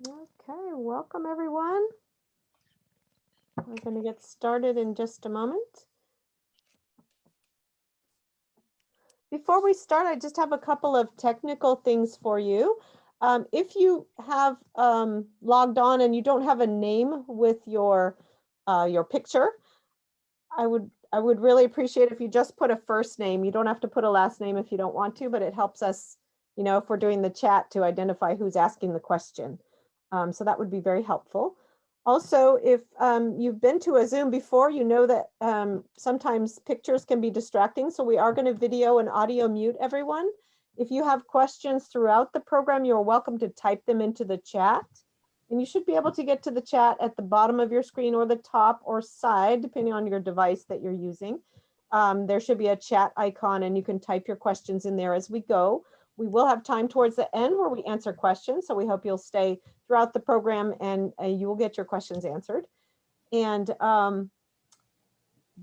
Okay, welcome everyone. We're going to get started in just a moment. Before we start, I just have a couple of technical things for you. If you have logged on and you don't have a name with your picture, I would really appreciate if you just put a first name. You don't have to put a last name if you don't want to, but it helps us, if we're doing the chat, to identify who's asking the question. So that would be very helpful. Also, if you've been to a Zoom before, you know that sometimes pictures can be distracting. So we are going to video and audio mute everyone. If you have questions throughout the program, you're welcome to type them into the chat. And you should be able to get to the chat at the bottom of your screen or the top or side, depending on your device that you're using. There should be a chat icon and you can type your questions in there as we go. We will have time towards the end where we answer questions. So we hope you'll stay throughout the program and you will get your questions answered. And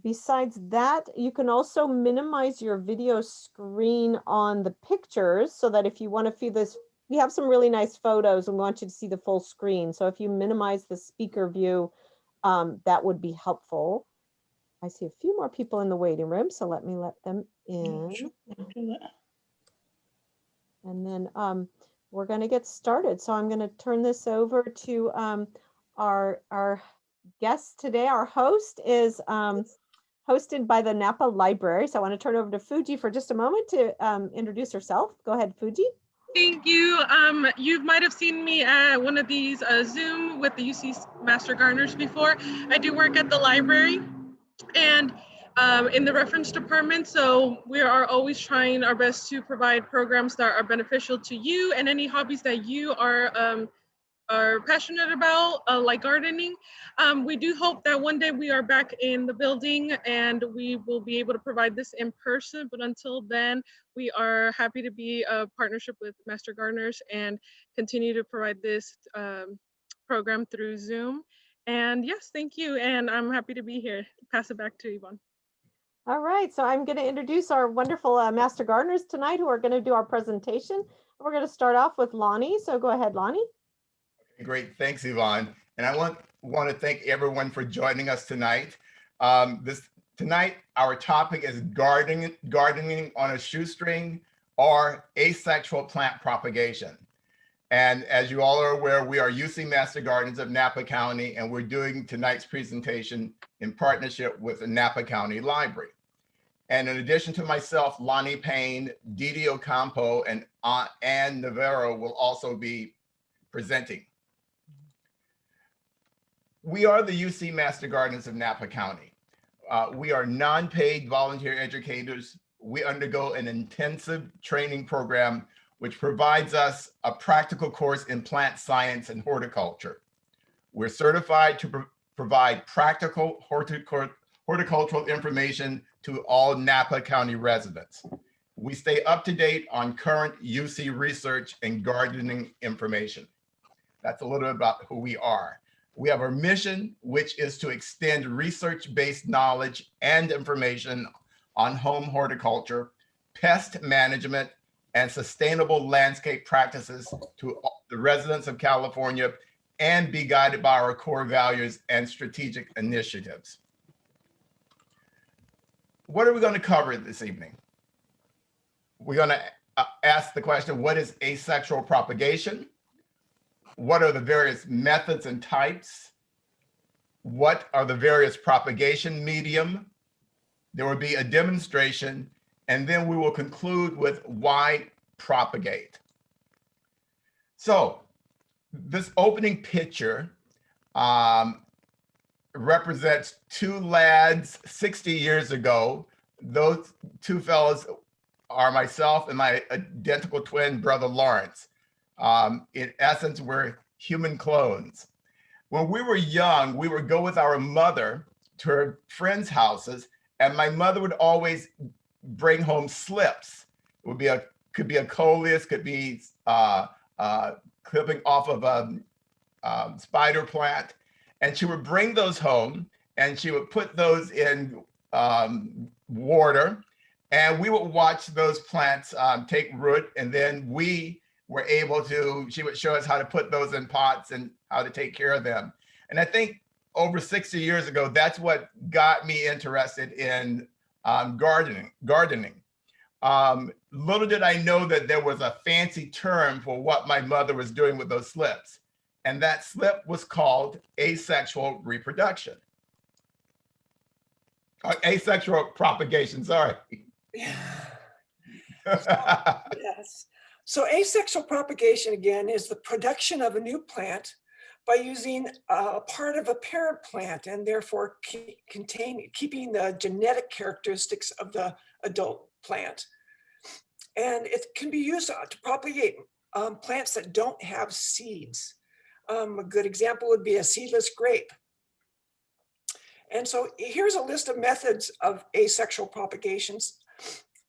besides that, you can also minimize your video screen on the pictures so that if you want to see this, we have some really nice photos and we want you to see the full screen. So if you minimize the speaker view, that would be helpful. I see a few more people in the waiting room, so let me let them in. And then we're going to get started. So I'm going to turn this over to our guest today. Our host is hosted by the Napa Library. So I want to turn over to Fuji for just a moment to introduce herself. Go ahead, Fuji. Thank you. You might have seen me at one of these Zoom with the UC Master Gardeners before. I do work at the library and in the reference department. So we are always trying our best to provide programs that are beneficial to you and any hobbies that you are passionate about, like gardening. We do hope that one day we are back in the building and we will be able to provide this in person. But until then, we are happy to be a partnership with Master Gardeners and continue to provide this program through Zoom. And yes, thank you. And I'm happy to be here. Pass it back to Yvonne. All right, so I'm going to introduce our wonderful Master Gardeners tonight who are going to do our presentation. We're going to start off with Lonnie. So go ahead, Lonnie. Great, thanks, Yvonne. And I want to thank everyone for joining us tonight. Tonight, our topic is gardening on a shoestring or asexual plant propagation. And as you all are aware, we are UC Master Gardens of Napa County, and we're doing tonight's presentation in partnership with the Napa County Library. And in addition to myself, Lonnie Payne, Didi Ocampo, and Ann Navarro will also be presenting. We are the UC Master Gardens of Napa County. We are non-paid volunteer educators. We undergo an intensive training program which provides us a practical course in plant science and horticulture. We're certified to provide practical horticultural information to all Napa County residents. We stay up to date on current UC research and gardening information. That's a little bit about who we are. We have our mission, which is to extend research-based knowledge and information on home horticulture, pest management, and sustainable landscape practices to the residents of California and be guided by our core values and strategic initiatives. What are we going to cover this evening? We're going to ask the question, what is asexual propagation? What are the various methods and types? What are the various propagation medium? There will be a demonstration, and then we will conclude with why propagate. So this opening picture represents two lads 60 years ago. Those two fellows are myself and my identical twin brother, Lawrence. In essence, we're human clones. When we were young, we would go with our mother to her friends' houses, and my mother would always bring home slips. It would be could be a coleus, could be clipping off of a spider plant, and she would bring those home, and she would put those in water, and we would watch those plants take root, and then we were able to, she would show us how to put those in pots and how to take care of them. And I think over 60 years ago, that's what got me interested in gardening. Little did I know that there was a fancy term for what my mother was doing with those slips. And that slip was called asexual reproduction. Asexual propagation, sorry. Yes. So asexual propagation, again, is the production of a new plant by using a part of a parent plant and therefore keeping the genetic characteristics of the adult plant. And it can be used to propagate plants that don't have seeds. A good example would be a seedless grape. And so here's a list of methods of asexual propagations.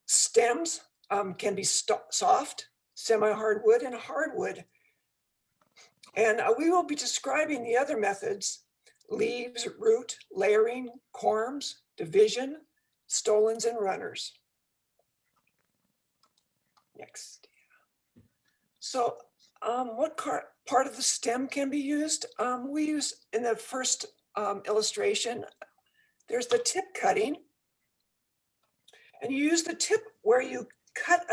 Stems can be soft, semi-hardwood, and hardwood. And we will be describing the other methods: leaves, root, layering, corms, division, stolons, and runners. Next. So what part of the stem can be used? We use in the first illustration, there's the tip cutting. And you use the tip where you cut,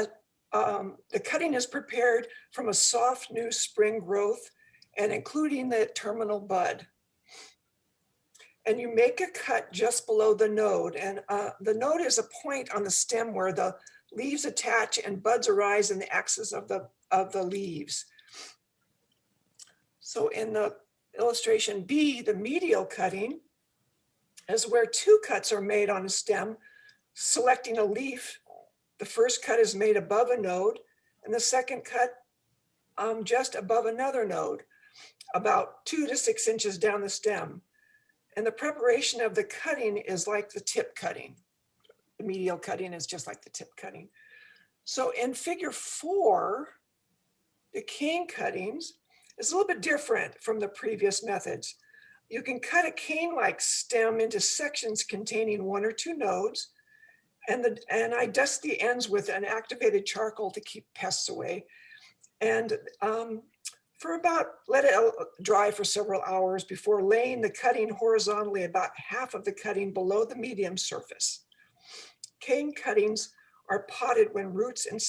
the cutting is prepared from a soft new spring growth and including the terminal bud. And you make a cut just below the node. And the node is a point on the stem where the leaves attach and buds arise in the axis of the leaves. So in the illustration B, the medial cutting is where two cuts are made on a stem, selecting a leaf. The first cut is made above a node, and the second cut just above another node, about 2 to 6 inches down the stem. And the preparation of the cutting is like the tip cutting. The medial cutting is just like the tip cutting. So in figure 4, the cane cuttings is a little bit different from the previous methods. You can cut a cane-like stem into sections containing 1 or 2 nodes, and I dust the ends with an activated charcoal to keep pests away. And let it dry for several hours before laying the cutting horizontally about half of the cutting below the medium surface. Cane cuttings are potted when roots and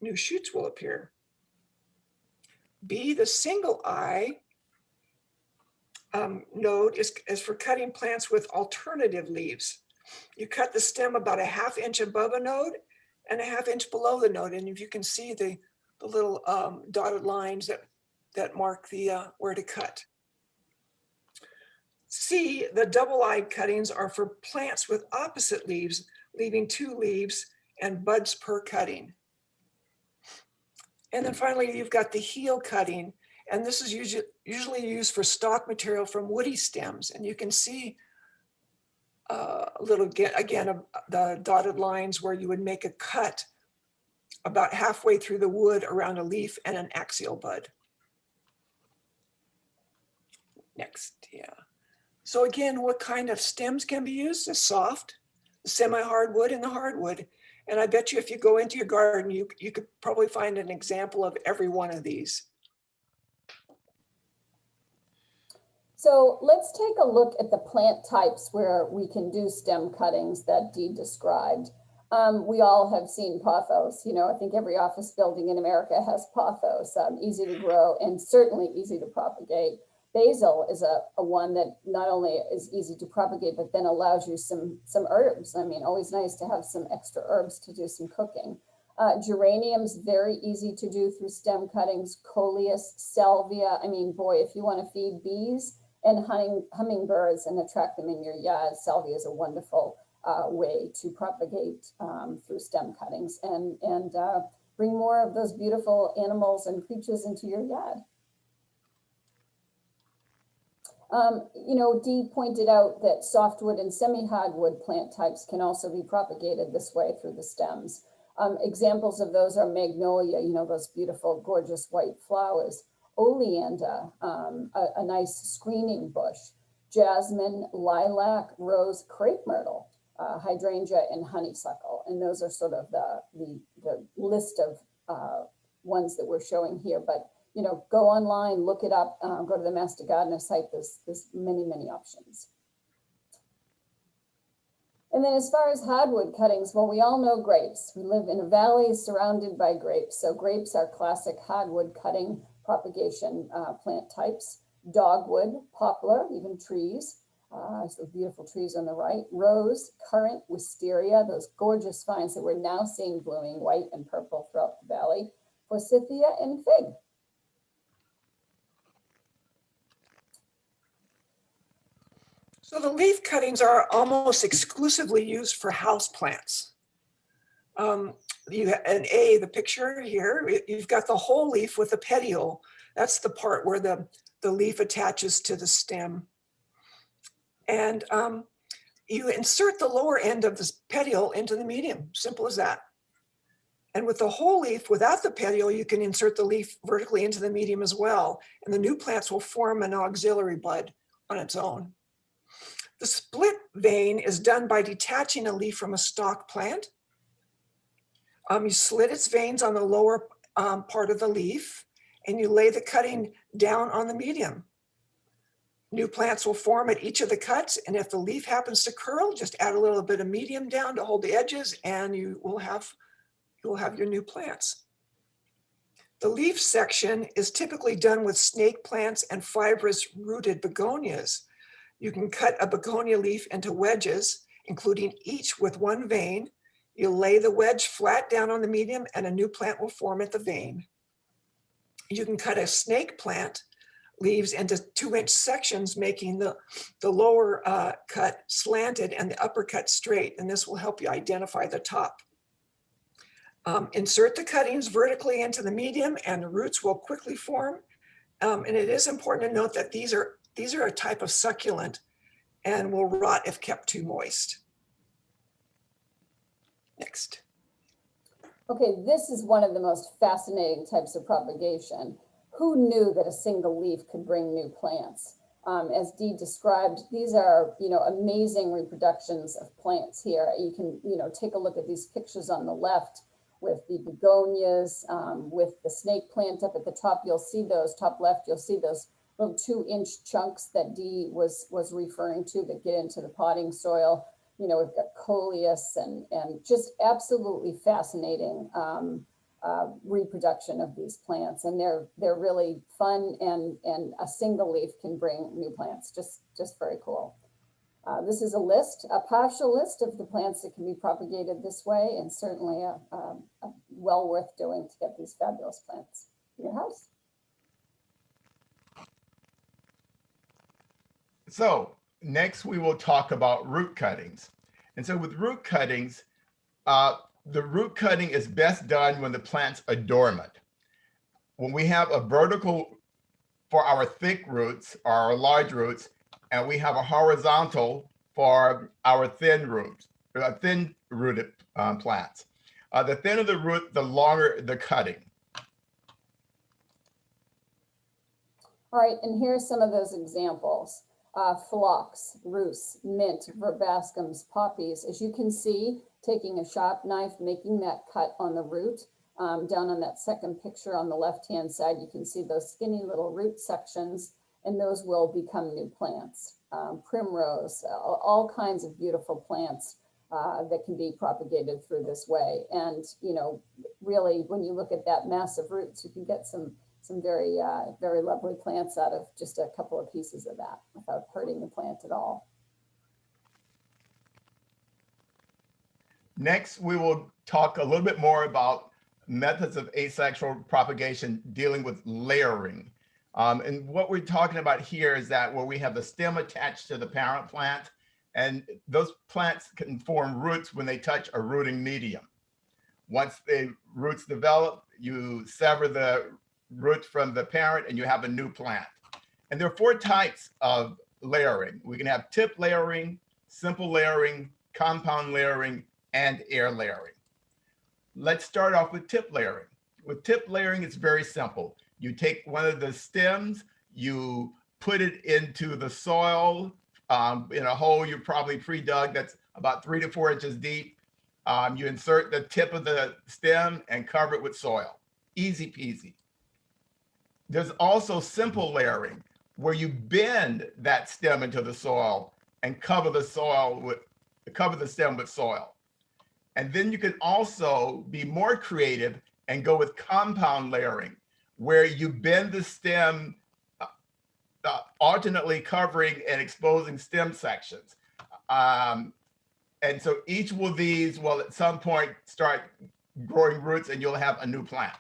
new shoots will appear. B, the single eye node is for cutting plants with alternative leaves. You cut the stem about a 1/2 inch above a node and a 1/2 inch below the node. And if you can see the little dotted lines that mark the where to cut. C, the double-eyed cuttings are for plants with opposite leaves, leaving 2 leaves and buds per cutting. And then finally, you've got the heel cutting, and this is usually used for stock material from woody stems. And you can see a little, again, the dotted lines where you would make a cut about halfway through the wood around a leaf and an axial bud. Next, yeah. So again, what kind of stems can be used? The soft, the semi-hardwood, and the hardwood. And I bet you if you go into your garden, you could probably find an example of every one of these. So let's take a look at the plant types where we can do stem cuttings that Dee described. We all have seen pothos. You know, I think every office building in America has pothos, easy to grow and certainly easy to propagate. Basil is a one that not only is easy to propagate, but then allows you some herbs. I mean, always nice to have some extra herbs to do some cooking. Geraniums, very easy to do through stem cuttings. Coleus, salvia. I mean, boy, if you want to feed bees and hummingbirds and attract them in your yard, salvia is a wonderful way to propagate through stem cuttings and bring more of those beautiful animals and creatures into your yard. You know, Dee pointed out that softwood and semi-hardwood plant types can also be propagated this way through the stems. Examples of those are magnolia, you know, those beautiful, gorgeous white flowers, oleander, a nice screening bush, jasmine, lilac, rose, crepe myrtle, hydrangea, and honeysuckle. And those are sort of the list of ones that we're showing here. But, go online, look it up, go to the Master Gardener site. There's many, many options. And then as far as hardwood cuttings, well, we all know grapes. We live in a valley surrounded by grapes. So grapes are classic hardwood cutting propagation plant types. Dogwood, poplar, even trees. So beautiful trees on the right. Rose, currant, wisteria, those gorgeous vines that we're now seeing blooming white and purple throughout the valley. Forsythia and fig. So the leaf cuttings are almost exclusively used for house plants. The picture here, you've got the whole leaf with the petiole. That's the part where the leaf attaches to the stem. And you insert the lower end of this petiole into the medium, simple as that. And with the whole leaf, without the petiole, you can insert the leaf vertically into the medium as well. And the new plants will form an auxiliary bud on its own. The split vein is done by detaching a leaf from a stock plant. You slit its veins on the lower part of the leaf, and you lay the cutting down on the medium. New plants will form at each of the cuts, and if the leaf happens to curl, just add a little bit of medium down to hold the edges, and you will have your new plants. The leaf section is typically done with snake plants and fibrous rooted begonias. You can cut a begonia leaf into wedges, including each with one vein. You lay the wedge flat down on the medium and a new plant will form at the vein. You can cut a snake plant leaves into 2-inch sections, making the lower cut slanted and the upper cut straight, and this will help you identify the top. Insert the cuttings vertically into the medium and the roots will quickly form. And it is important to note that these are a type of succulent and will rot if kept too moist. Next. Okay, this is one of the most fascinating types of propagation. Who knew that a single leaf could bring new plants? As Dee described, these are, amazing reproductions of plants here. You can, take a look at these pictures on the left with the begonias, with the snake plant up at the top. You'll see those, top left, you'll see those little 2-inch chunks that Dee was referring to that get into the potting soil. We've got coleus and just absolutely fascinating reproduction of these plants, and they're really fun, and a single leaf can bring new plants. Just very cool. This is a partial list of the plants that can be propagated this way, and certainly a well worth doing to get these fabulous plants in your house. So next we will talk about root cuttings. And so with root cuttings, the root cutting is best done when the plants are dormant. When we have a vertical for our thick roots or our large roots, and we have a horizontal for our thin roots, thin rooted plants. The thinner the root, the longer the cutting. All right, and here's some of those examples. Phlox, rhubarb, mint, verbascums, poppies. As you can see, taking a sharp knife, making that cut on the root. Down on that second picture on the left-hand side, you can see those skinny little root sections, and those will become new plants. Primrose, all kinds of beautiful plants that can be propagated through this way. And, really, when you look at that mass of roots, you can get some very, very lovely plants out of just a couple of pieces of that without hurting the plant at all. Next, we will talk a little bit more about methods of asexual propagation dealing with layering. And what we're talking about here is that where we have the stem attached to the parent plant, and those plants can form roots when they touch a rooting medium. Once the roots develop, you sever the root from the parent and you have a new plant. And there are 4 types of layering. We can have tip layering, simple layering, compound layering, and air layering. Let's start off with tip layering. With tip layering, it's very simple. You take one of the stems, you put it into the soil in a hole you probably pre-dug that's about 3 to 4 inches deep. You insert the tip of the stem and cover it with soil. easy peasy. There's also simple layering, where you bend that stem into the soil and cover the stem with soil. And then you can also be more creative and go with compound layering, where you bend the stem, alternately covering and exposing stem sections. And so each of these will at some point start growing roots and you'll have a new plant.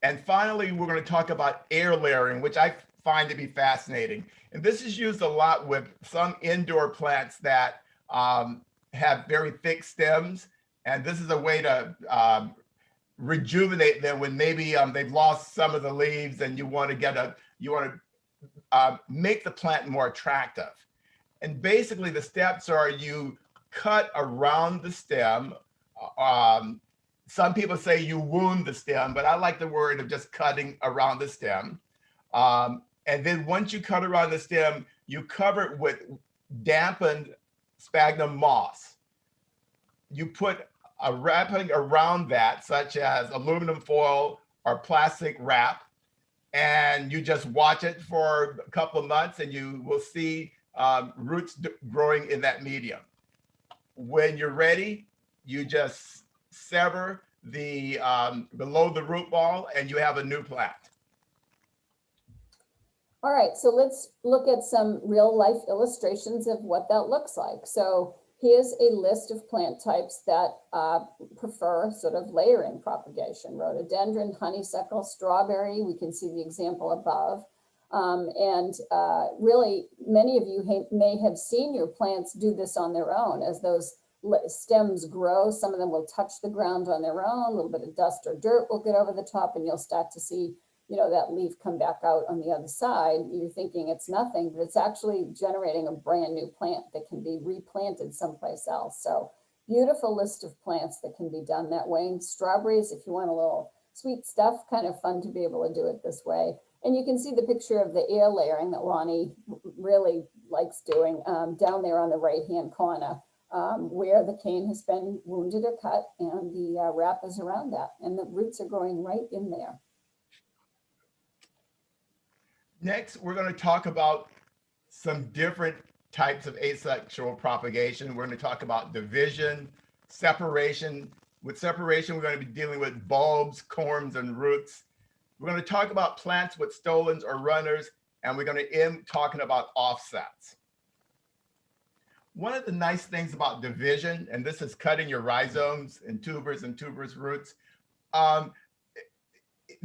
And finally, we're going to talk about air layering, which I find to be fascinating. And this is used a lot with some indoor plants that have very thick stems. And this is a way to rejuvenate them when maybe they've lost some of the leaves and you want to make the plant more attractive. And basically the steps are you cut around the stem. Some people say you wound the stem, but I like the word of just cutting around the stem. And then once you cut around the stem, you cover it with dampened sphagnum moss. You put a wrapping around that, such as aluminum foil or plastic wrap, and you just watch it for a couple of months and you will see roots growing in that medium. When you're ready, you just sever the below the root ball and you have a new plant. All right, so let's look at some real life illustrations of what that looks like. So here's a list of plant types that prefer sort of layering propagation: rhododendron, honeysuckle, strawberry. We can see the example above. Really, many of you may have seen your plants do this on their own. As those stems grow, some of them will touch the ground on their own. A little bit of dust or dirt will get over the top and you'll start to see, you know, that leaf come back out on the other side. You're thinking it's nothing, but it's actually generating a brand new plant that can be replanted someplace else. So beautiful list of plants that can be done that way. And strawberries, if you want a little sweet stuff, kind of fun to be able to do it this way. And you can see the picture of the air layering that Lonnie really likes doing down there on the right-hand corner, where the cane has been wounded or cut and the wrap is around that. And the roots are growing right in there. Next, we're going to talk about some different types of asexual propagation. We're going to talk about division, separation. With separation, we're going to be dealing with bulbs, corms, and roots. We're going to talk about plants with stolons or runners, and we're going to end talking about offsets. One of the nice things about division, and this is cutting your rhizomes and tuberous roots,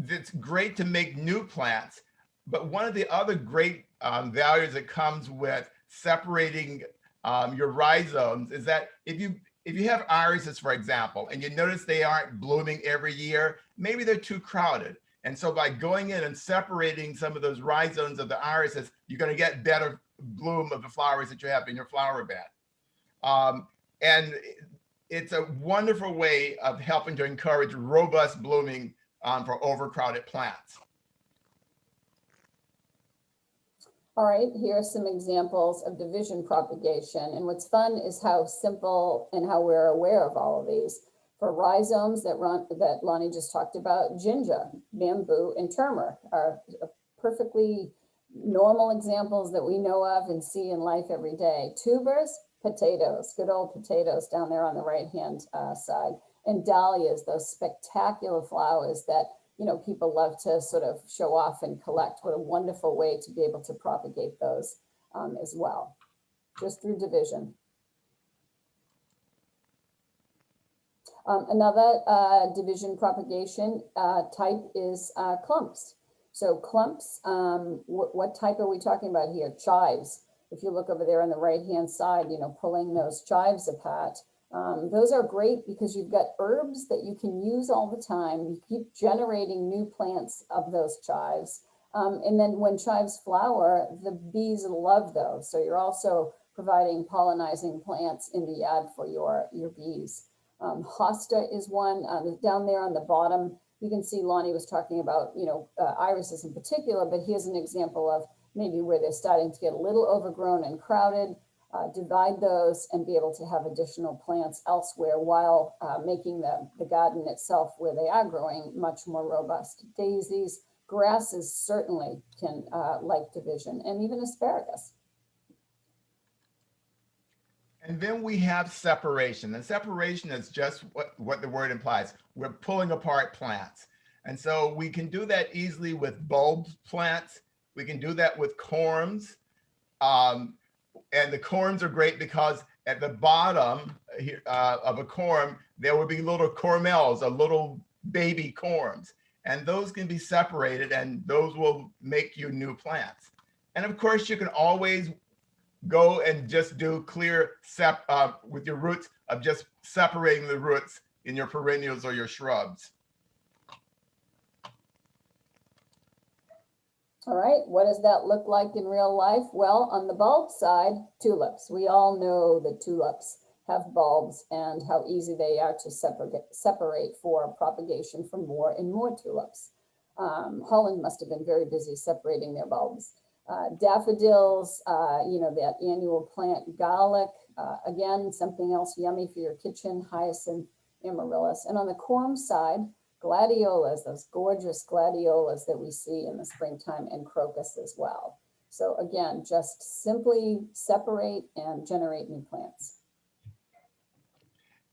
it's great to make new plants. But one of the other great values that comes with separating your rhizomes is that if you have irises, for example, and you notice they aren't blooming every year, maybe they're too crowded. And so by going in and separating some of those rhizomes of the irises, you're going to get better bloom of the flowers that you have in your flower bed. And it's a wonderful way of helping to encourage robust blooming for overcrowded plants. All right, here are some examples of division propagation. And what's fun is how simple and how we're aware of all of these. For rhizomes that Lonnie just talked about, ginger, bamboo, and turmeric are perfectly normal examples that we know of and see in life every day. Tubers, potatoes, good old potatoes down there on the right-hand side. And dahlias, those spectacular flowers that, you know, people love to sort of show off and collect. What a wonderful way to be able to propagate those as well, just through division. Another division propagation type is clumps. So clumps, what type are we talking about here? Chives. If you look over there on the right-hand side, you know, pulling those chives apart. Those are great because you've got herbs that you can use all the time. You keep generating new plants of those chives. And then when chives flower, the bees love those. So you're also providing pollinizing plants in the yard for your bees. Hosta is one down there on the bottom. You can see Lonnie was talking about, you know, irises in particular, but here's an example of maybe where they're starting to get a little overgrown and crowded. divide those and be able to have additional plants elsewhere while making the garden itself where they are growing much more robust. Daisies, grasses certainly can like division, and even asparagus. And then we have separation. And separation is just what the word implies. We're pulling apart plants. And so we can do that easily with bulb plants. We can do that with corms. And the corms are great because at the bottom of a corm, there will be little cormels, or little baby corms. And those can be separated, and those will make you new plants. And of course, you can always go and just do clear with your roots of just separating the roots in your perennials or your shrubs. All right, what does that look like in real life? Well, on the bulb side, tulips. We all know that tulips have bulbs and how easy they are to separate for propagation for more and more tulips. Holland must have been very busy separating their bulbs. Daffodils, you know, that annual plant garlic, again, something else yummy for your kitchen, hyacinth, amaryllis. And on the corm side, gladiolas, those gorgeous gladiolas that we see in the springtime, and crocus as well. So again, just simply separate and generate new plants.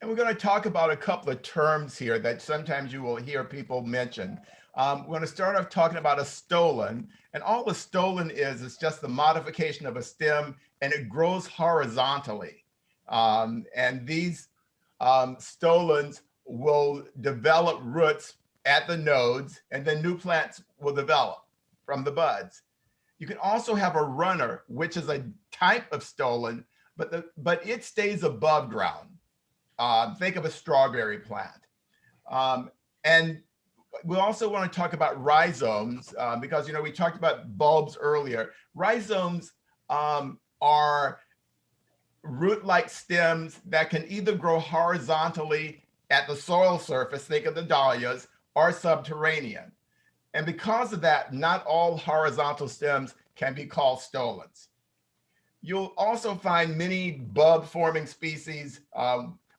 And we're going to talk about a couple of terms here that sometimes you will hear people mention. We're going to start off talking about a stolon. And all a stolon is just the modification of a stem, and it grows horizontally. And these stolons will develop roots at the nodes, and then new plants will develop from the buds. You can also have a runner, which is a type of stolon, but it stays above ground. Think of a strawberry plant. And we also want to talk about rhizomes because, you know, we talked about bulbs earlier. Rhizomes are root-like stems that can either grow horizontally at the soil surface, think of the dahlias, or subterranean. And because of that, not all horizontal stems can be called stolons. You'll also find many bulb-forming species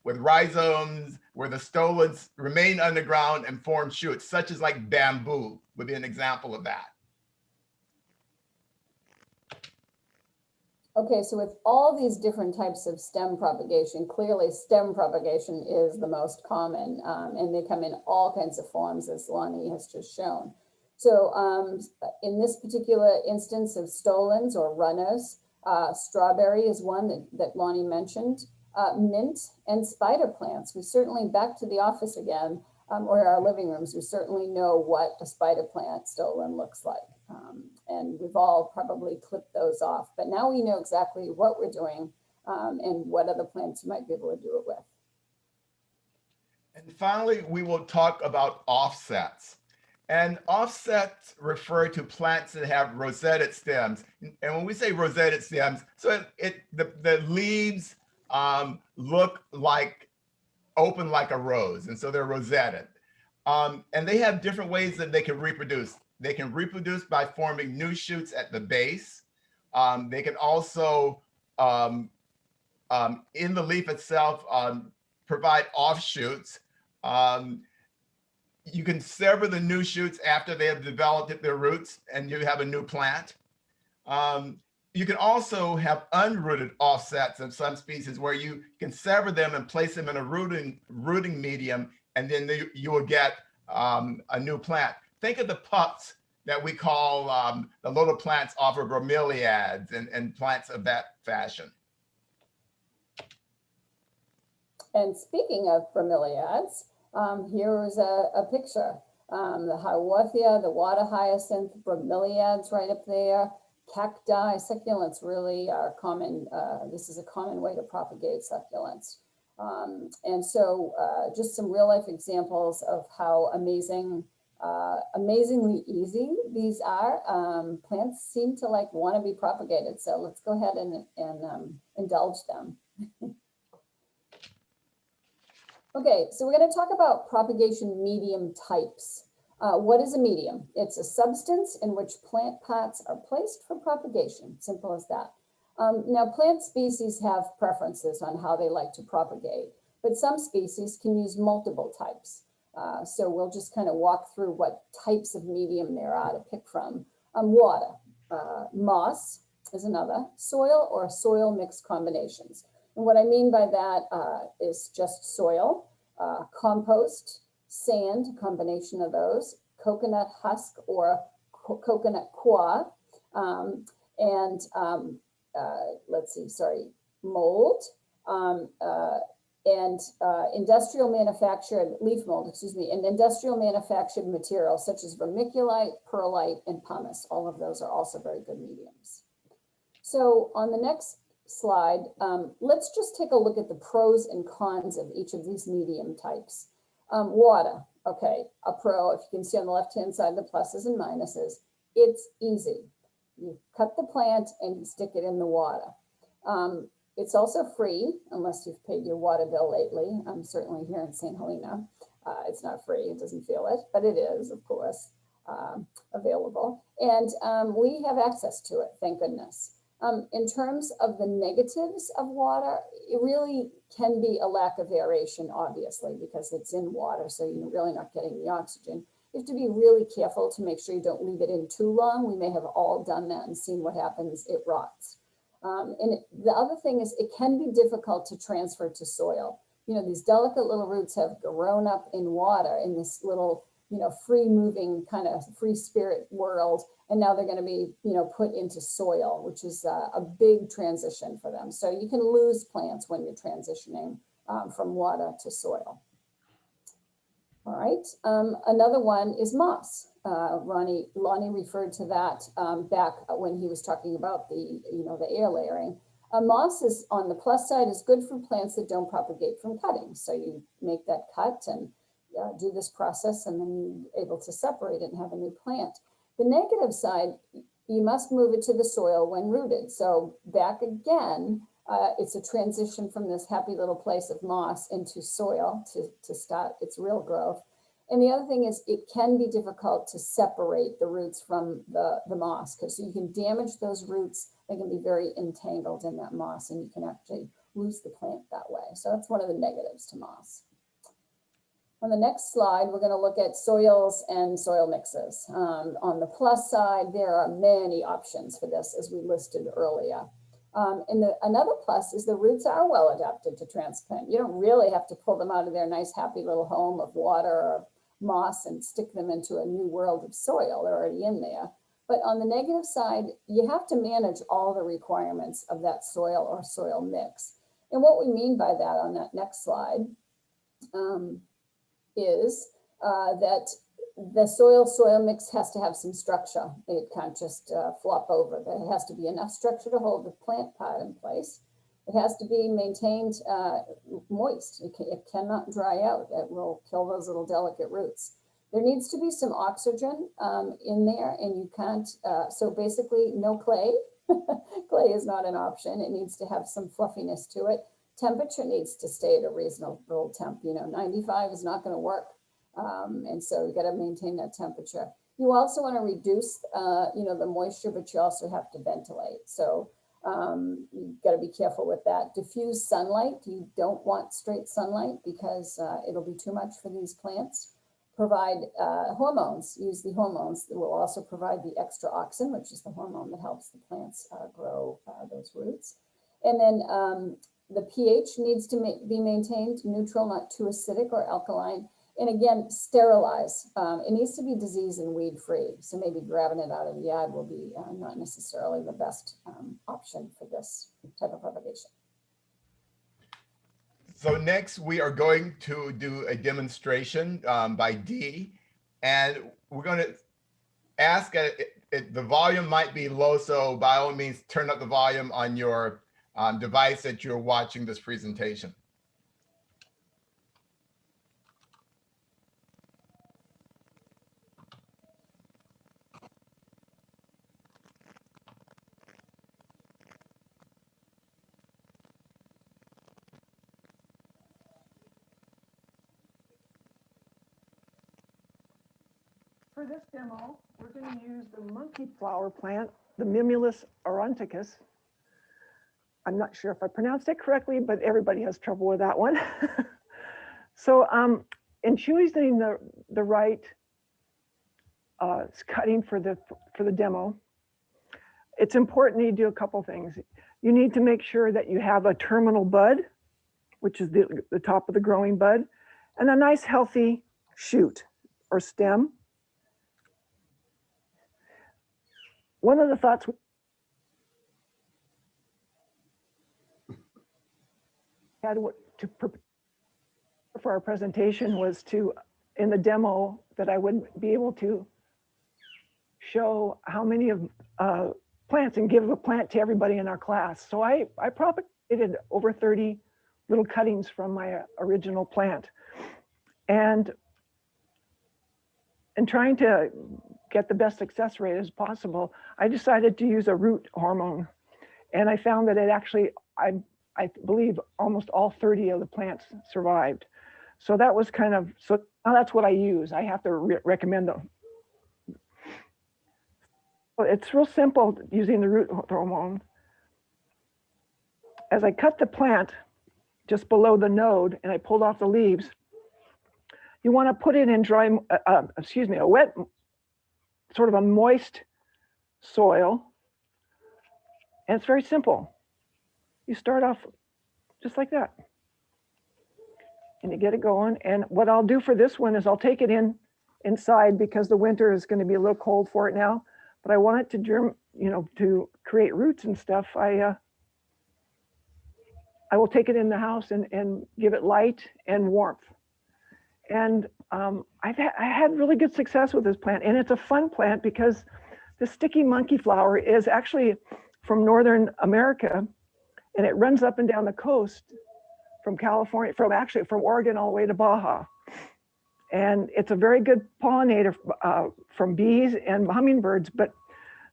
with rhizomes where the stolons remain underground and form shoots, such as like bamboo would be an example of that. Okay, so with all these different types of stem propagation, clearly stem propagation is the most common, and they come in all kinds of forms, as Lonnie has just shown. So in this particular instance of stolons or runners, strawberry is one that Lonnie mentioned, mint and spider plants. We certainly, back to the office again, or our living rooms, we certainly know what a spider plant stolon looks like. And we've all probably clipped those off, but now we know exactly what we're doing and what other plants you might be able to do it with. And finally, we will talk about offsets. And offsets refer to plants that have rosetted stems. And when we say rosetted stems, so the leaves look like open like a rose, and so they're rosetted. And they have different ways that they can reproduce. They can reproduce by forming new shoots at the base. They can also, in the leaf itself, provide offshoots. You can sever the new shoots after they have developed their roots, and you have a new plant. You can also have unrooted offsets of some species where you can sever them and place them in a rooting medium, and then you will get a new plant. Think of the pups that we call the little plants off of bromeliads and plants of that fashion. And speaking of bromeliads, here is a picture. The Hiawatha, the water hyacinth, bromeliads right up there, cacti, succulents really are common. This is a common way to propagate succulents. And so just some real life examples of how amazingly easy these are. Plants seem to want to be propagated. So let's go ahead and indulge them. Okay, so we're going to talk about propagation medium types. What is a medium? It's a substance in which plant parts are placed for propagation. Simple as that. Now, plant species have preferences on how they like to propagate, but some species can use multiple types. So we'll just kind of walk through what types of medium there are to pick from. Water, moss is another, soil or soil mix combinations. And what I mean by that is just soil, compost, sand, a combination of those, coconut husk or coconut coir, let's see, sorry, mold, industrial manufactured, leaf mold, excuse me, and industrial manufactured materials such as vermiculite, perlite, and pumice. All of those are also very good mediums. So on the next slide, let's just take a look at the pros and cons of each of these medium types. Water, okay, a pro, if you can see on the left-hand side, the pluses and minuses, it's easy. You cut the plant and you stick it in the water. It's also free, unless you've paid your water bill lately. I'm certainly here in St. Helena. It's not free, it doesn't feel it, but it is, of course, available. And we have access to it, thank goodness. In terms of the negatives of water, it really can be a lack of aeration, obviously, because it's in water, so you're really not getting the oxygen. You have to be really careful to make sure you don't leave it in too long. We may have all done that and seen what happens, it rots. The other thing is it can be difficult to transfer to soil. You know, these delicate little roots have grown up in water in this little, you know, free moving kind of free spirit world. And now they're going to be, you know, put into soil, which is a big transition for them. So you can lose plants when you're transitioning from water to soil. All right, another one is moss. Lonnie referred to that back when he was talking about the, you know, the air layering. Moss is on the plus side is good for plants that don't propagate from cutting. So you make that cut and do this process, and then you're able to separate it and have a new plant. The negative side, you must move it to the soil when rooted. So back again, it's a transition from this happy little place of moss into soil to start its real growth. And the other thing is it can be difficult to separate the roots from the moss, because you can damage those roots. They can be very entangled in that moss, and you can actually lose the plant that way. So that's one of the negatives to moss. On the next slide, we're going to look at soils and soil mixes. On the plus side, there are many options for this, as we listed earlier. Another plus is the roots are well adapted to transplant. You don't really have to pull them out of their nice, happy little home of water or moss and stick them into a new world of soil. They're already in there. But on the negative side, you have to manage all the requirements of that soil or soil mix. And what we mean by that on that next slide is that the soil mix has to have some structure. It can't just flop over. There has to be enough structure to hold the plant pot in place. It has to be maintained moist. It cannot dry out. It will kill those little delicate roots. There needs to be some oxygen in there, and you can't, so basically no clay. Clay is not an option. It needs to have some fluffiness to it. Temperature needs to stay at a reasonable temp. You know, 95 is not going to work. And so you got to maintain that temperature. You also want to reduce, you know, the moisture, but you also have to ventilate. So you got to be careful with that. Diffuse sunlight. You don't want straight sunlight because it'll be too much for these plants. Provide hormones. Use the hormones that will also provide the extra auxin, which is the hormone that helps the plants grow those roots. And then the pH needs to be maintained neutral, not too acidic or alkaline. And again, sterilize. It needs to be disease and weed free. So maybe grabbing it out of the yard will be not necessarily the best option for this type of propagation. So next we are going to do a demonstration by Dee, and we're going to ask, the volume might be low, so by all means turn up the volume on your device that you're watching this presentation. For this demo, we're going to use the monkey flower plant, the Mimulus auranticus. I'm not sure if I pronounced it correctly, but everybody has trouble with that one. So in choosing the right cutting for the demo, it's important you do a couple things. You need to make sure that you have a terminal bud, which is the top of the growing bud, and a nice healthy shoot or stem. One of the thoughts we had to prepare for our presentation was to, in the demo, that I would be able to show how many of plants and give a plant to everybody in our class. So I propagated over 30 little cuttings from my original plant. And in trying to get the best success rate as possible, I decided to use a root hormone. And I found that it actually, I believe almost all 30 of the plants survived. So that was kind of, so now that's what I use. I have to recommend them. It's real simple using the root hormone. As I cut the plant just below the node and I pulled off the leaves, you want to put it in dry, a wet, sort of a moist soil. And it's very simple. You start off just like that. And you get it going. And what I'll do for this one is I'll take it inside because the winter is going to be a little cold for it now. But I want it to to create roots and stuff. I will take it in the house and give it light and warmth. And I had really good success with this plant. And it's a fun plant because the sticky monkey flower is actually from Northern America, and it runs up and down the coast from California, from Oregon all the way to Baja. And it's a very good pollinator from bees and hummingbirds, but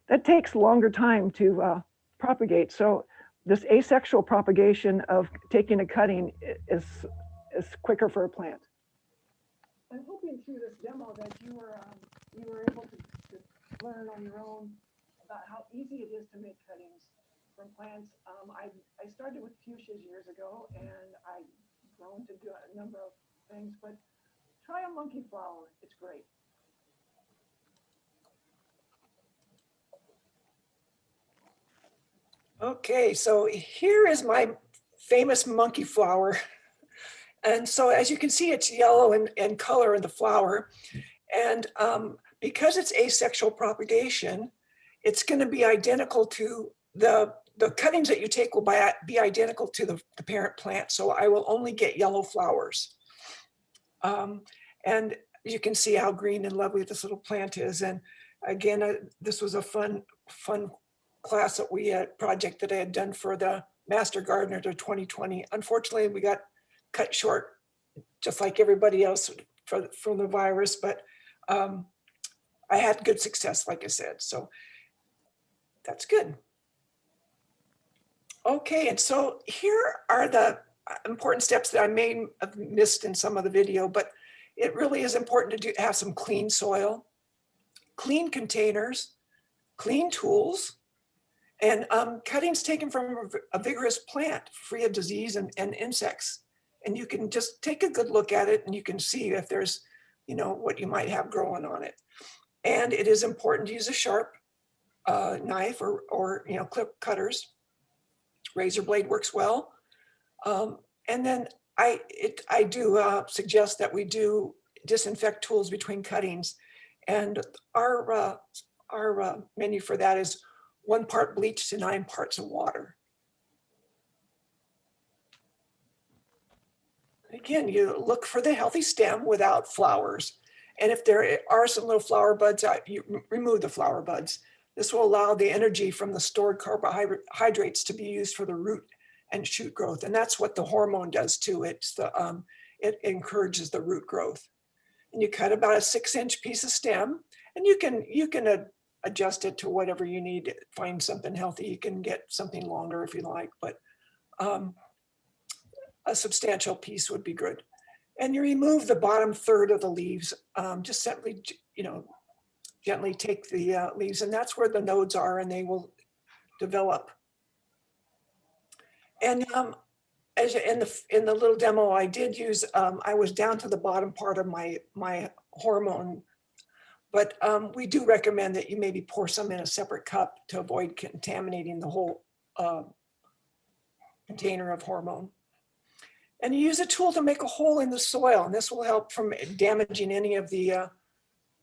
that takes a longer time to propagate. So this asexual propagation of taking a cutting is quicker for a plant. I'm hoping through this demo that you were able to learn on your own about how easy it is to make cuttings from plants. I started with fuchsias years ago, and I've grown to do a number of things, but try a monkey flower. It's great. Okay, so here is my famous monkey flower. And so as you can see, it's yellow in color in the flower. And because it's asexual propagation, it's going to be identical to the cuttings that you take will be identical to the parent plant. So I will only get yellow flowers. And you can see how green and lovely this little plant is. And again, this was a fun class that project that I had done for the Master Gardener to 2020. Unfortunately, we got cut short, just like everybody else from the virus, but I had good success, like I said, so that's good. Okay, and so here are the important steps that I may have missed in some of the video, but it really is important to have some clean soil, clean containers, clean tools, and cuttings taken from a vigorous plant free of disease and insects. And you can just take a good look at it and you can see if there's, what you might have growing on it. And it is important to use a sharp knife or clip cutters. Razor blade works well. And then I do suggest that we do disinfect tools between cuttings. And our menu for that is 1 part bleach to 9 parts of water. Again, you look for the healthy stem without flowers. And if there are some little flower buds, you remove the flower buds. This will allow the energy from the stored carbohydrates to be used for the root and shoot growth. And that's what the hormone does too. It encourages the root growth. And you cut about a 6-inch piece of stem, and you can adjust it to whatever you need. Find something healthy. You can get something longer if you like, but a substantial piece would be good. And you remove the bottom third of the leaves. Just simply, gently take the leaves, and that's where the nodes are, and they will develop. And as in the little demo I did use, I was down to the bottom part of my hormone, but we do recommend that you maybe pour some in a separate cup to avoid contaminating the whole container of hormone. And you use a tool to make a hole in the soil, and this will help from damaging any of the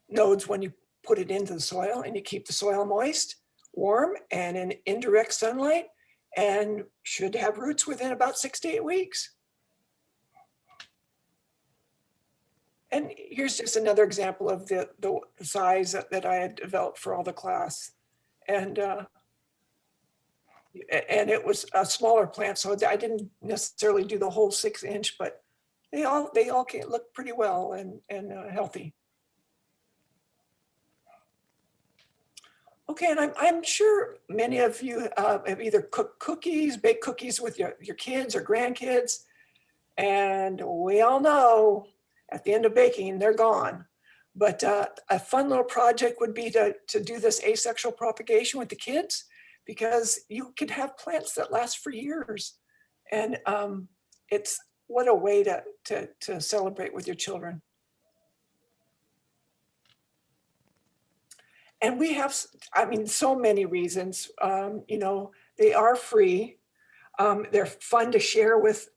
nodes when you put it into the soil, and you keep the soil moist, warm, and in indirect sunlight, and should have roots within about 6 to 8 weeks. And here's just another example of the size that I had developed for all the class. And it was a smaller plant, so I didn't necessarily do the whole 6-inch, but they all look pretty well and healthy. Okay, and I'm sure many of you have either cooked cookies, baked cookies with your kids or grandkids, and we all know at the end of baking, they're gone. But a fun little project would be to do this asexual propagation with the kids, because you could have plants that last for years. And it's what a way to celebrate with your children. And we have, I mean, so many reasons. You know, they are free. They're fun to share with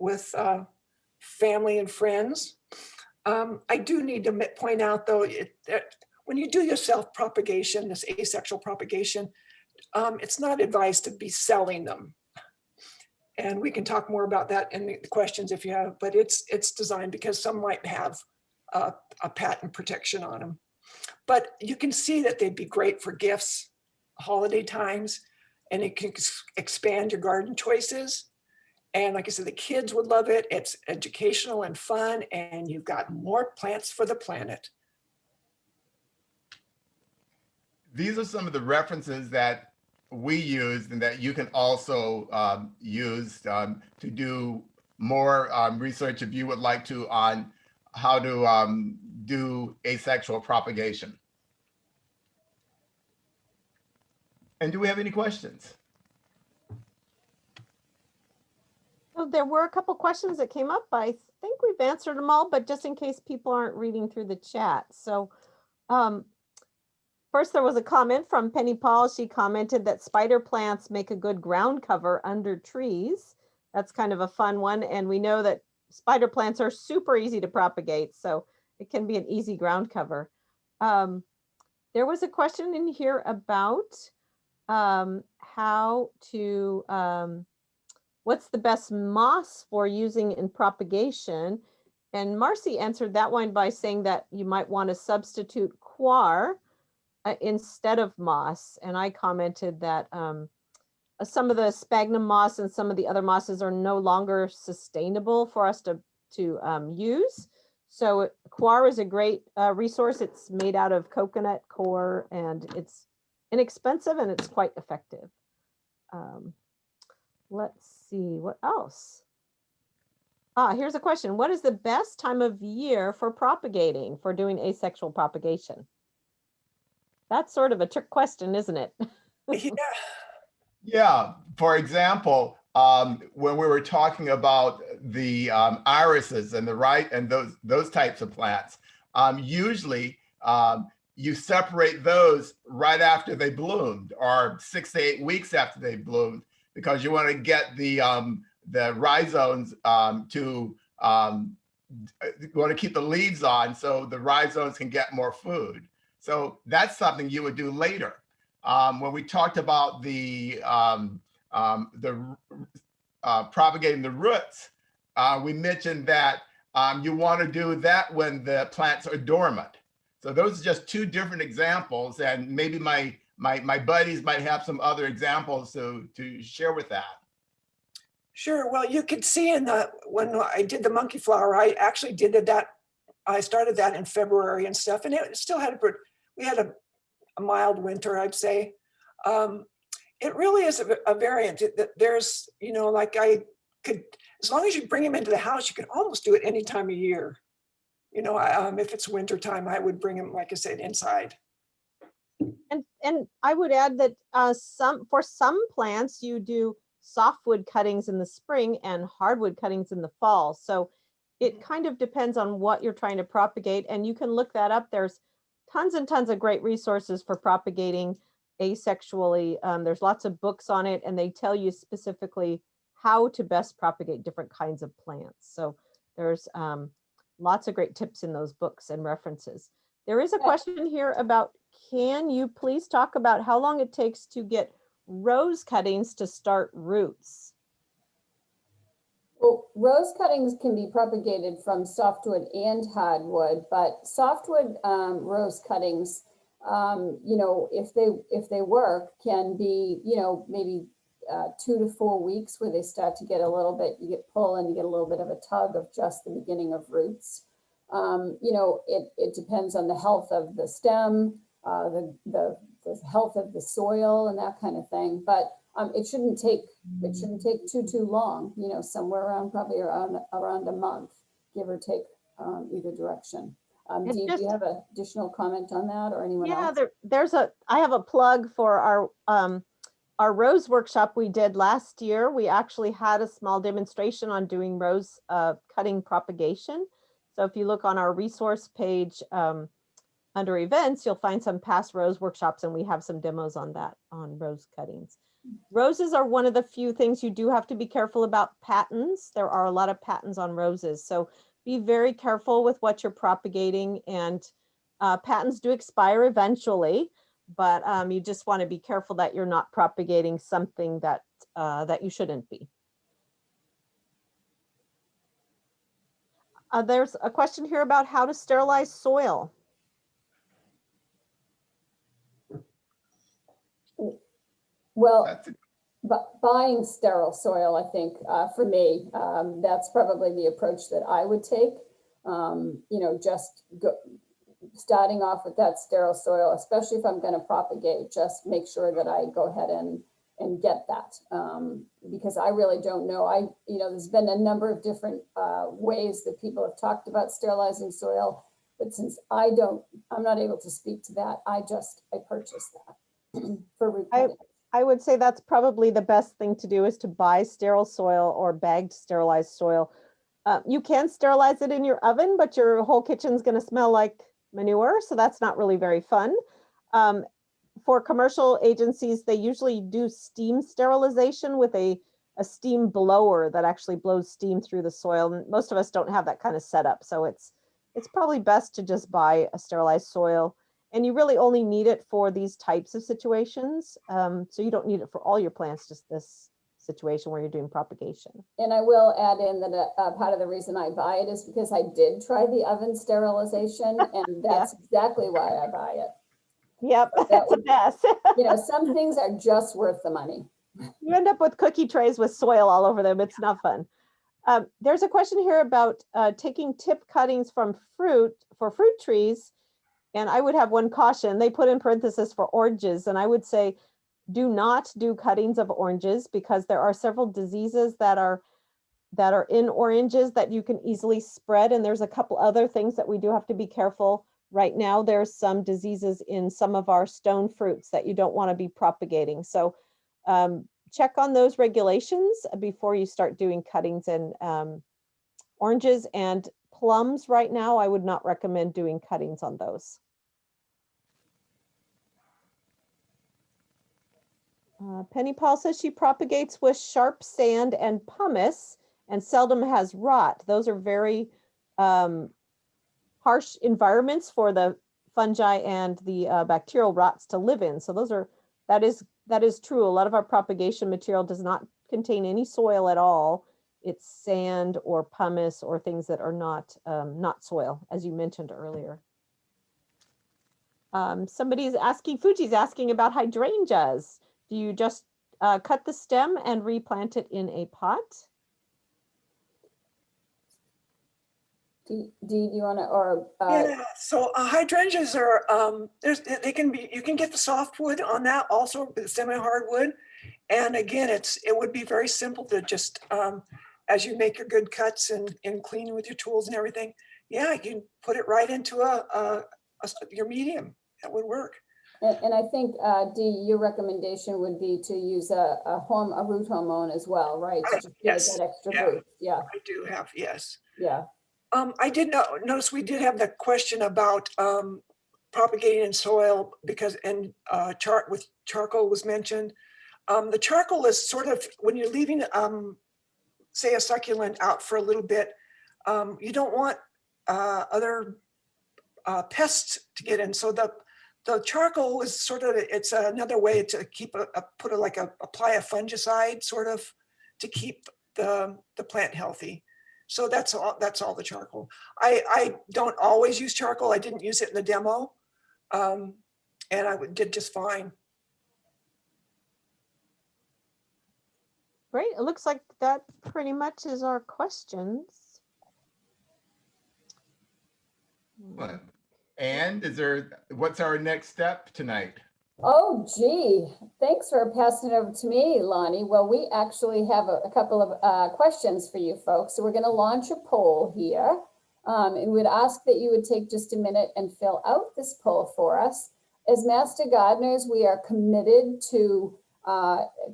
family and friends. I do need to point out, though, that when you do your self-propagation, this asexual propagation, it's not advised to be selling them. And we can talk more about that in the questions if you have, but it's designed because some might have a patent protection on them. But you can see that they'd be great for gifts, holiday times, and it can expand your garden choices. And like I said, the kids would love it. It's educational and fun, and you've got more plants for the planet. These are some of the references that we used and that you can also use to do more research if you would like to on how to do asexual propagation. And do we have any questions? So there were a couple questions that came up. I think we've answered them all, but just in case people aren't reading through the chat. So first there was a comment from Penny Paul. She commented that spider plants make a good ground cover under trees. That's kind of a fun one. And we know that spider plants are super easy to propagate, so it can be an easy ground cover. There was a question in here about how to, what's the best moss for using in propagation? And Marcy answered that one by saying that you might want to substitute coir instead of moss. And I commented that some of the sphagnum moss and some of the other mosses are no longer sustainable for us to use. So coir is a great resource. It's made out of coconut core, and it's inexpensive and it's quite effective. Let's see what else. Here's a question. What is the best time of year for propagating, for doing asexual propagation? That's sort of a trick question, isn't it? Yeah. Yeah, for example, when we were talking about the irises and those types of plants, usually you separate those right after they bloomed, or 6 to 8 weeks after they bloomed, because you want to get the rhizomes you want to keep the leaves on so the rhizomes can get more food. So that's something you would do later. When we talked about the propagating the roots, we mentioned that you want to do that when the plants are dormant. So those are just two different examples, and maybe my buddies might have some other examples to share with that. Sure. Well, you could see when I did the monkey flower, I actually did that. I started that in February and stuff, and it still had we had a mild winter, I'd say. It really is a variant. There's, you know, like I could, as long as you bring them into the house, you can almost do it any time of year. You know, if it's winter time, I would bring them, like I said, inside. And I would add that for some plants, you do softwood cuttings in the spring and hardwood cuttings in the fall. So it kind of depends on what you're trying to propagate, and you can look that up. There's tons and tons of great resources for propagating asexually. There's lots of books on it, and they tell you specifically how to best propagate different kinds of plants. So there's lots of great tips in those books and references. There is a question here about, can you please talk about how long it takes to get rose cuttings to start roots? Well, rose cuttings can be propagated from softwood and hardwood, but softwood rose cuttings, you know, if they work, can be, you know, maybe 2 to 4 weeks where they start to get a little bit, you get pull and you get a little bit of a tug of just the beginning of roots. You know, it depends on the health of the stem, the health of the soil and that kind of thing. But it shouldn't take too long, you know, somewhere around probably around a month, give or take, either direction. Dee, do you have an additional comment on that, or anyone else? Yeah, I have a plug for our rose workshop we did last year. We actually had a small demonstration on doing rose cutting propagation. So if you look on our resource page under events, you'll find some past rose workshops, and we have some demos on that, on rose cuttings. Roses are one of the few things you do have to be careful about. Patents. There are a lot of patents on roses. So be very careful with what you're propagating, and patents do expire eventually, but you just want to be careful that you're not propagating something that that you shouldn't be. There's a question here about how to sterilize soil. Well, buying sterile soil, I think, for me, that's probably the approach that I would take. You know, just starting off with that sterile soil, especially if I'm going to propagate, just make sure that I go ahead and get that, because I really don't know. You know, there's been a number of different ways that people have talked about sterilizing soil, but since I'm not able to speak to that, I purchase that for root cutting. I would say that's probably the best thing to do, is to buy sterile soil or bagged sterilized soil. You can sterilize it in your oven, but your whole kitchen's going to smell like manure, so that's not really very fun. For commercial agencies, they usually do steam sterilization with a steam blower that actually blows steam through the soil. And most of us don't have that kind of setup, so it's probably best to just buy a sterilized soil. And you really only need it for these types of situations. So you don't need it for all your plants, just this situation where you're doing propagation. And I will add in that part of the reason I buy it is because I did try the oven sterilization, and that's exactly why I buy it. Yep, that's a mess. You know, some things are just worth the money. You end up with cookie trays with soil all over them. It's not fun. There's a question here about taking tip cuttings from fruit trees. And I would have one caution. They put in parenthesis for oranges, and I would say do not do cuttings of oranges, because there are several diseases that are in oranges that you can easily spread. And there's a couple other things that we do have to be careful. Right now, there's some diseases in some of our stone fruits that you don't want to be propagating. So check on those regulations before you start doing cuttings in oranges and plums. Right now, I would not recommend doing cuttings on those. Penny Paul says she propagates with sharp sand and pumice and seldom has rot. Those are very harsh environments for the fungi and the bacterial rots to live in. So that is true. A lot of our propagation material does not contain any soil at all. It's sand or pumice or things that are not soil, as you mentioned earlier. Somebody's asking, Fuji's asking about hydrangeas. Do you just cut the stem and replant it in a pot? Do you want to, or? Yeah, so hydrangeas are, you can get the softwood on that also, the semi-hardwood. And again, it would be very simple to just, as you make your good cuts and clean with your tools and everything, yeah, you can put it right into your medium. That would work. And I think, Dee, your recommendation would be to use a root hormone as well, right? To just give it Yes, that extra yeah. boost. Yeah, I do have, yes. yeah. I did notice we did have the question about propagating in soil because, and with charcoal was mentioned. The charcoal is sort of, when you're leaving, say a succulent out for a little bit, you don't want other pests to get in. So the charcoal is sort of, it's another way to keep apply a fungicide sort of to keep the plant healthy. So that's all the charcoal. I don't always use charcoal. I didn't use it in the demo. And I did just fine. Great. It looks like that pretty much is our questions. And what's our next step tonight? Oh, gee, thanks for passing it over to me, Lonnie. Well, we actually have a couple of questions for you folks. So we're going to launch a poll here. And we'd ask that you would take just a minute and fill out this poll for us. As Master Gardeners, we are committed to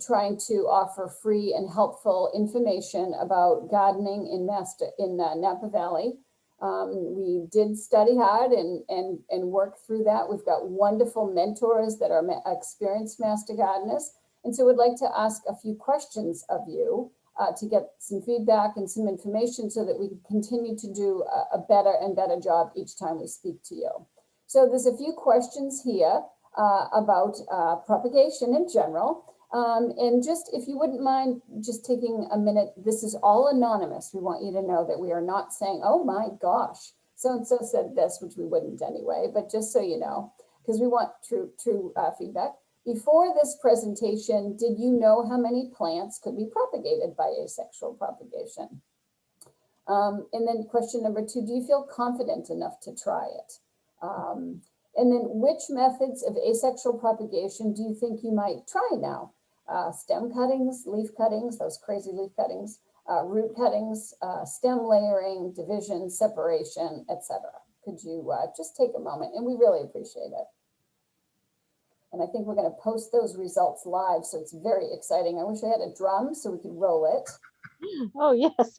trying to offer free and helpful information about gardening in Napa Valley. We did study hard and work through that. We've got wonderful mentors that are experienced master gardeners. And so we'd like to ask a few questions of you to get some feedback and some information so that we can continue to do a better and better job each time we speak to you. So there's a few questions here about propagation in general. And just, if you wouldn't mind just taking a minute, this is all anonymous. We want you to know that we are not saying, oh my gosh, so-and-so said this, which we wouldn't anyway, but just so you know, because we want true feedback. Before this presentation, did you know how many plants could be propagated by asexual propagation? And then question number 2, do you feel confident enough to try it? And then which methods of asexual propagation do you think you might try now? Stem cuttings, leaf cuttings, those crazy leaf cuttings, root cuttings, stem layering, division, separation, etc. Could you just take a moment? And we really appreciate it. And I think we're going to post those results live, so it's very exciting. I wish I had a drum so we could roll it. Oh, yes.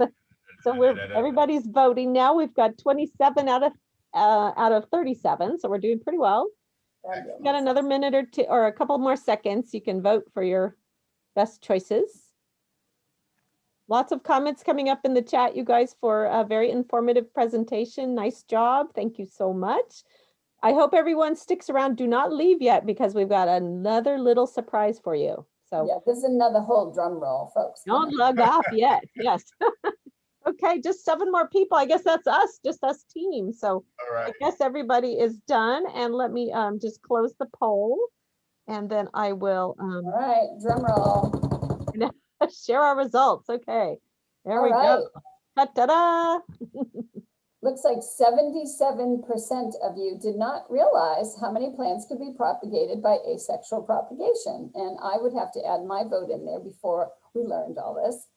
So everybody's voting now. We've got 27 out of 37, so we're doing pretty well. We've got another minute or two, or a couple more seconds. You can vote for your best choices. Lots of comments coming up in the chat, you guys, for a very informative presentation. Nice job. Thank you so much. I hope everyone sticks around. Do not leave yet because we've got another little surprise for you. So yeah, this is another whole drum roll, folks. Don't log off yet. Yes. Okay, just 7 more people. I guess that's us, just us team. So I guess everybody is done. And let me just close the poll. And then I will all right, drum roll. Share our results. Okay, there we go. Ta-da! Looks like 77% of you did not realize how many plants could be propagated by asexual propagation. And I would have to add my vote in there before we learned all this.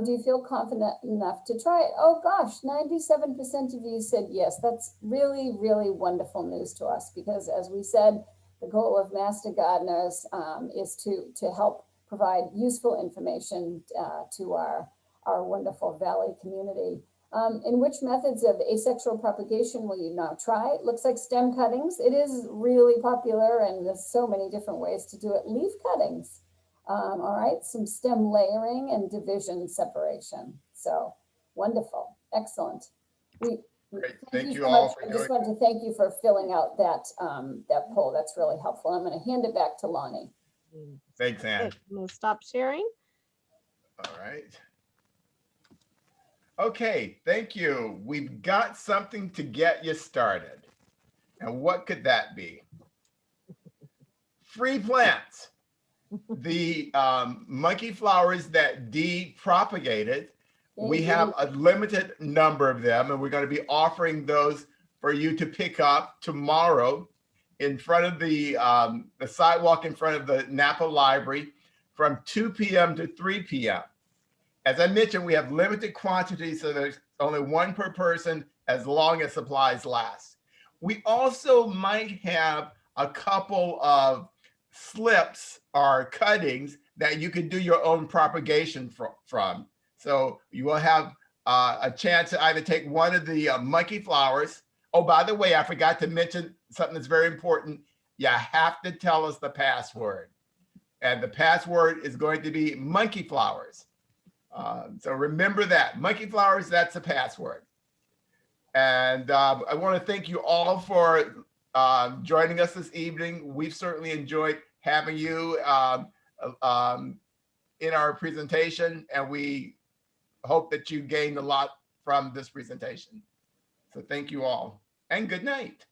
Do you feel confident enough to try it? Oh gosh, 97% of you said yes. That's really, really wonderful news to us because as we said, the goal of Master Gardeners is to help provide useful information to our wonderful Valley community. In which methods of asexual propagation will you now try? It looks like stem cuttings. It is really popular and there's so many different ways to do it. Leaf cuttings. All right, some stem layering and division separation. So wonderful, excellent. Thank you so much. I just wanted to thank you for filling out that that poll. That's really helpful. I'm going to hand it back to Lonnie. Thanks, Ann. I'm going to stop sharing. All right. Okay, thank you. We've got something to get you started. And what could that be? Free plants. The monkey flowers that Dee propagated, we have a limited number of them, and we're going to be offering those for you to pick up tomorrow in front of the sidewalk in front of the Napa Library from 2 p.m. to 3 p.m. As I mentioned, we have limited quantities, so there's only 1 per person as long as supplies last. We also might have a couple of slips or cuttings that you could do your own propagation from. So you will have a chance to either take one of the monkey flowers. Oh, by the way, I forgot to mention something that's very important. You have to tell us the password. And the password is going to be monkey flowers. So remember that. Monkey flowers, that's the password. And I want to thank you all for joining us this evening. We've certainly enjoyed having you in our presentation, and we hope that you gained a lot from this presentation. So thank you all, and good night.